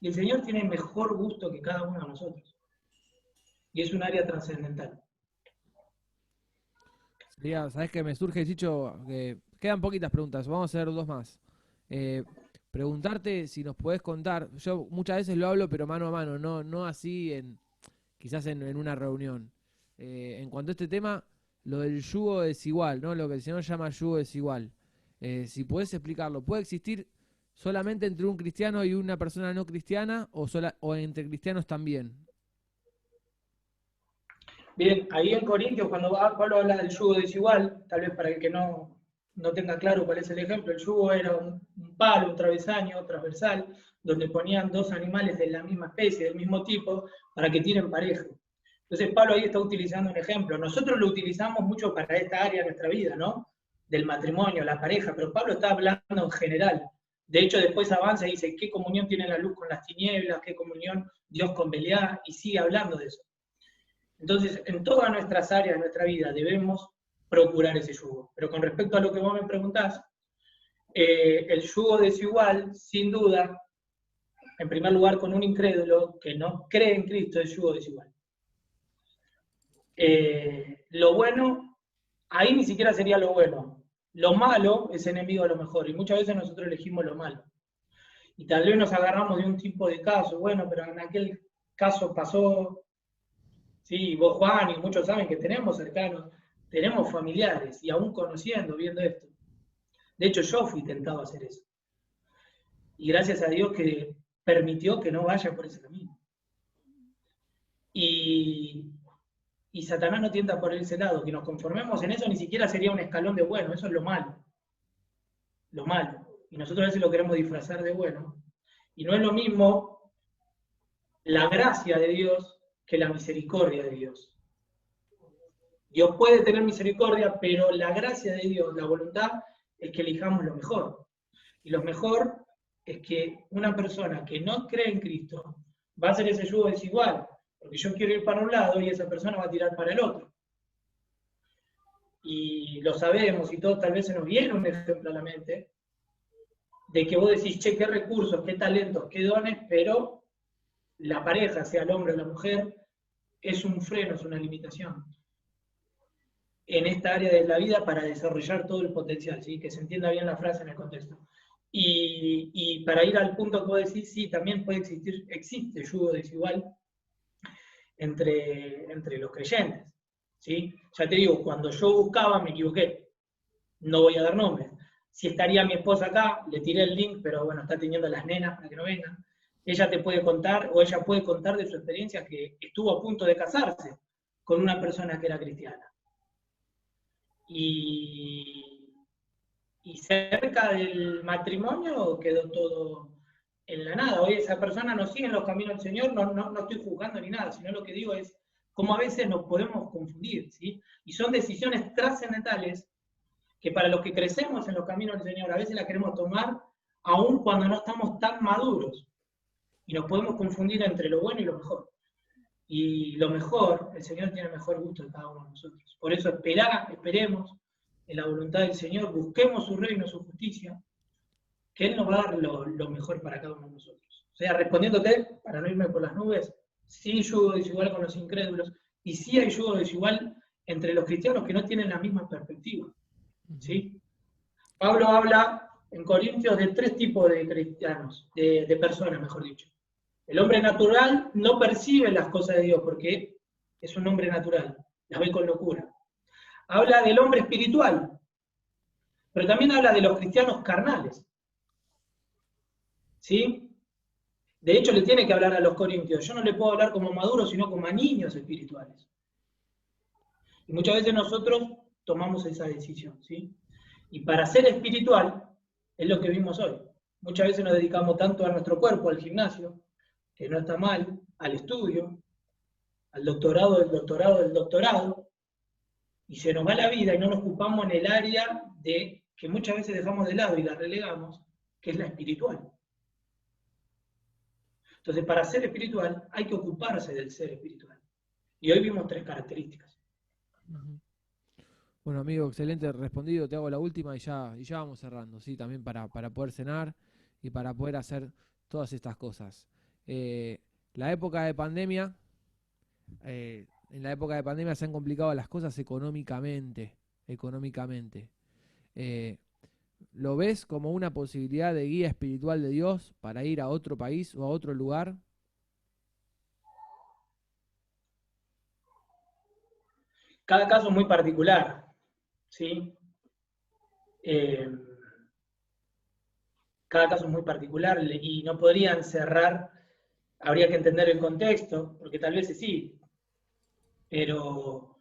Y el Señor tiene mejor gusto que cada uno de nosotros. Y es un área trascendental. ¿Sabes qué me surge, Chicho? Que quedan poquitas preguntas, vamos a hacer dos más. Preguntarte si nos podés contar, yo muchas veces lo hablo, pero mano a mano, no así quizás en una reunión. En cuanto a este tema, lo del yugo desigual, ¿no? Lo que el Señor llama yugo desigual. Si podés explicarlo, ¿puede existir solamente entre un cristiano y una persona no cristiana o entre cristianos también? Bien, ahí en Corintios, cuando Pablo habla del yugo desigual, tal vez para el que no tenga claro cuál es el ejemplo, el yugo era un palo, un travesaño transversal, donde ponían dos animales de la misma especie, del mismo tipo, para que tiren parejo. Entonces Pablo ahí está utilizando un ejemplo. Nosotros lo utilizamos mucho para esta área de nuestra vida, ¿no? Del matrimonio, la pareja, pero Pablo está hablando en general. De hecho, después avanza y dice, ¿qué comunión tiene la luz con las tinieblas? ¿Qué comunión Dios con Belial? Y sigue hablando de eso. Entonces, en todas nuestras áreas de nuestra vida debemos procurar ese yugo. Pero con respecto a lo que vos me preguntás, el yugo desigual, sin duda, en primer lugar, con un incrédulo que no cree en Cristo, es yugo desigual. Lo bueno, ahí ni siquiera sería lo bueno. Lo malo es enemigo de lo mejor, y muchas veces nosotros elegimos lo malo. Y tal vez nos agarramos de un tipo de caso, bueno, pero en aquel caso pasó. Sí, vos, Juan, y muchos saben que tenemos cercanos, tenemos familiares, y aún conociendo, viendo esto. De hecho, yo fui tentado a hacer eso. Y gracias a Dios que permitió que no vaya por ese camino. Y Satanás no tienta por ese lado. Que nos conformemos en eso ni siquiera sería un escalón de bueno, eso es lo malo. Lo malo. Y nosotros a veces lo queremos disfrazar de bueno. Y no es lo mismo la gracia de Dios que la misericordia de Dios. Dios puede tener misericordia, pero la gracia de Dios, la voluntad, es que elijamos lo mejor. Y lo mejor es que una persona que no cree en Cristo va a hacer ese yugo desigual, porque yo quiero ir para un lado y esa persona va a tirar para el otro. Y lo sabemos y todo, tal vez se nos viene un ejemplo a la mente, de que vos decís, che, qué recursos, qué talentos, qué dones, pero la pareja, sea el hombre o la mujer, es un freno, es una limitación en esta área de la vida para desarrollar todo el potencial, ¿sí? Que se entienda bien la frase en el contexto. Y para ir al punto que vos decís, sí, también puede existir, existe yugo desigual entre los creyentes, ¿sí? Ya te digo, cuando yo buscaba me equivoqué, no voy a dar nombres. Si estaría mi esposa acá, le tiré el link, pero bueno, está teniendo las nenas para que no vengan. Ella te puede contar, o ella puede contar de su experiencia que estuvo a punto de casarse con una persona que era cristiana. Y cerca del matrimonio quedó todo en la nada. Hoy esa persona no sigue en los caminos del Señor, no estoy juzgando ni nada, sino lo que digo es cómo a veces nos podemos confundir, ¿sí? Y son decisiones trascendentales que para los que crecemos en los caminos del Señor, a veces las queremos tomar aun cuando no estamos tan maduros. Y nos podemos confundir entre lo bueno y lo mejor. Y lo mejor, el Señor tiene mejor gusto de cada uno de nosotros. Por eso esperemos en la voluntad del Señor, busquemos su reino, su justicia, que Él nos va a dar lo mejor para cada uno de nosotros. O sea, respondiéndote, para no irme por las nubes, sí hay yugo desigual con los incrédulos, y sí hay yugo desigual entre los cristianos que no tienen la misma perspectiva. ¿Sí? Pablo habla en Corintios de 3 tipos de cristianos, de personas, mejor dicho. El hombre natural no percibe las cosas de Dios porque es un hombre natural, las ve con locura. Habla del hombre espiritual, pero también habla de los cristianos carnales. ¿Sí? De hecho, le tiene que hablar a los corintios. Yo no le puedo hablar como maduros, sino como a niños espirituales. Y muchas veces nosotros tomamos esa decisión, ¿sí? Y para ser espiritual, es lo que vimos hoy. Muchas veces nos dedicamos tanto a nuestro cuerpo, al gimnasio, que no está mal, al estudio, al doctorado del doctorado del doctorado, y se nos va la vida y no nos ocupamos en el área de que muchas veces dejamos de lado y la relegamos, que es la espiritual. Entonces, para ser espiritual hay que ocuparse del ser espiritual. Y hoy vimos 3 características. Bueno, amigo, excelente respondido. Te hago la última y ya vamos cerrando, ¿sí? También para poder cenar y para poder hacer todas estas cosas. La época de pandemia, en la época de pandemia se han complicado las cosas económicamente. ¿Lo ves como una posibilidad de guía espiritual de Dios para ir a otro país o a otro lugar? Cada caso es muy particular, ¿sí? Cada caso es muy particular y no podrían cerrar, habría que entender el contexto, porque tal vez sí, pero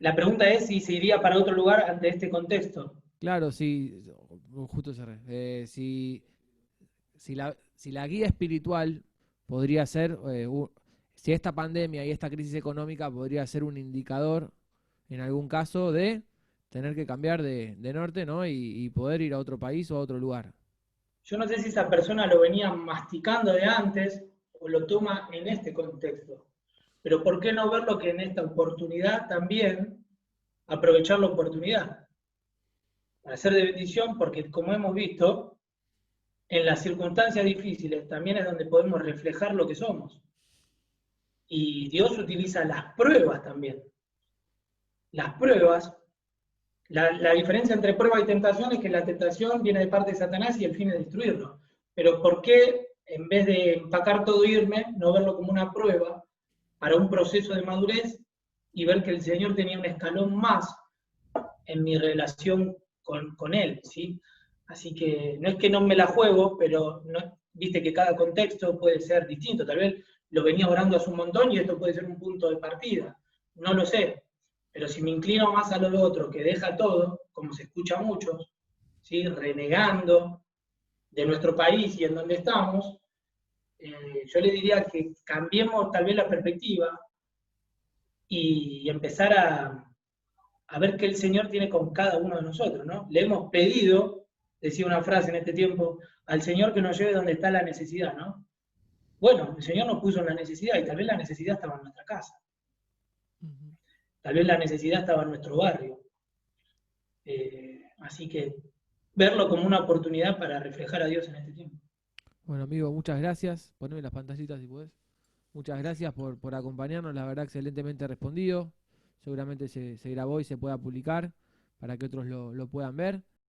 la pregunta es si se iría para otro lugar ante este contexto. Claro, sí, justo cerré. Si la guía espiritual podría ser, si esta pandemia y esta crisis económica podría ser un indicador, en algún caso, de tener que cambiar de norte, ¿no? Y poder ir a otro país o a otro lugar. Yo no sé si esa persona lo venía masticando de antes o lo toma en este contexto, pero ¿por qué no verlo que en esta oportunidad también aprovechar la oportunidad para ser de bendición? Porque como hemos visto, en las circunstancias difíciles también es donde podemos reflejar lo que somos. Y Dios utiliza las pruebas también. Las pruebas, la diferencia entre prueba y tentación es que la tentación viene de parte de Satanás y el fin es destruirlo. Pero ¿por qué, en vez de empacar todo e irme, no verlo como una prueba para un proceso de madurez y ver que el Señor tenía un escalón más en mi relación con Él, ¿sí? Así que no es que no me la juego, pero no, viste que cada contexto puede ser distinto. Tal vez lo venía orando hace un montón y esto puede ser un punto de partida. No lo sé. Pero si me inclino más a lo otro, que deja todo, como se escucha a muchos, ¿sí? Renegando de nuestro país y en donde estamos, yo le diría que cambiemos tal vez la perspectiva y empezar a ver qué el Señor tiene con cada uno de nosotros, ¿no? Le hemos pedido, decía una frase en este tiempo, al Señor que nos lleve donde está la necesidad, ¿no? Bueno, el Señor nos puso en la necesidad y tal vez la necesidad estaba en nuestra casa. Tal vez la necesidad estaba en nuestro barrio. Así que verlo como una oportunidad para reflejar a Dios en este tiempo. Bueno, amigo, muchas gracias. Poneme las pantallitas si podés. Muchas gracias por acompañarnos, la verdad excelentemente respondido. Seguramente se grabó y se pueda publicar para que otros lo puedan ver.